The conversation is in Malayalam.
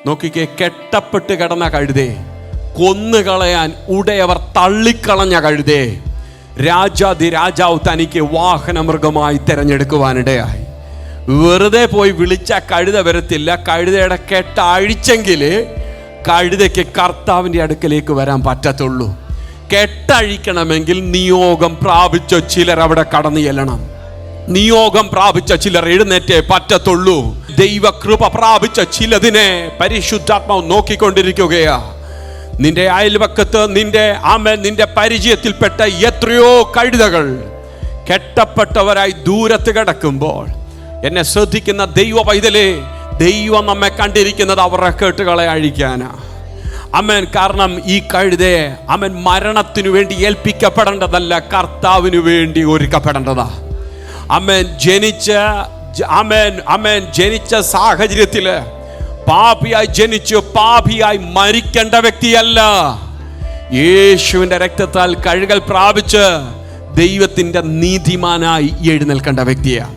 നോക്കിക്കേ, കെട്ടപ്പെട്ട് കിടന്ന കഴുതേ, കൊന്നുകളയാൻ ഉടയവർ തള്ളിക്കളഞ്ഞ കഴുതേ, രാജാധി രാജാവ് തനിക്ക് വാഹനമൃഗമായി തിരഞ്ഞെടുക്കുവാനിടയായി. വെറുതെ പോയി വിളിച്ച കഴുത വരത്തില്ല. കഴുതയുടെ കെട്ട അഴിച്ചെങ്കിൽ കഴുതയ്ക്ക് കർത്താവിൻ്റെ അടുക്കലേക്ക് വരാൻ പറ്റത്തുള്ളൂ. കെട്ടഴിക്കണമെങ്കിൽ നിയോഗം പ്രാപിച്ച ചിലർ അവിടെ കടന്നു ചെല്ലണം. നിയോഗം പ്രാപിച്ച ചിലർ എഴുന്നേറ്റേ പറ്റത്തുള്ളൂ. ദൈവകൃപ പ്രാപിച്ച ചിലതിനെ പരിശുദ്ധാത്മാവ് നോക്കിക്കൊണ്ടിരിക്കുകയാ. നിന്റെ അയൽവക്കത്ത്, നിന്റെ പരിചയത്തിൽപ്പെട്ട എത്രയോ കഴുതകൾ കെട്ടപ്പെട്ടവരായി ദൂരത്ത് കിടക്കുമ്പോൾ, എന്നെ ശ്രദ്ധിക്കുന്ന ദൈവ പൈതലേ, ദൈവം നമ്മെ കണ്ടിരിക്കുന്നത് അവരുടെ കെട്ടുകളെ അഴിക്കാനാ. അമേൻ. കാരണം ഈ കഴുതയെ മരണത്തിനു വേണ്ടി ഏൽപ്പിക്കപ്പെടേണ്ടതല്ല, കർത്താവിനു വേണ്ടി ഒരുക്കപ്പെടേണ്ടതാ. ജനിച്ച സാഹചര്യത്തില് പാപിയായി ജനിച്ചു പാപിയായി മരിക്കേണ്ട വ്യക്തിയല്ല. യേശുവിന്റെ രക്തത്താൽ കഴുകൽ പ്രാപിച്ച് ദൈവത്തിന്റെ നീതിമാനായി എഴുന്നേൽക്കേണ്ട വ്യക്തിയാണ്.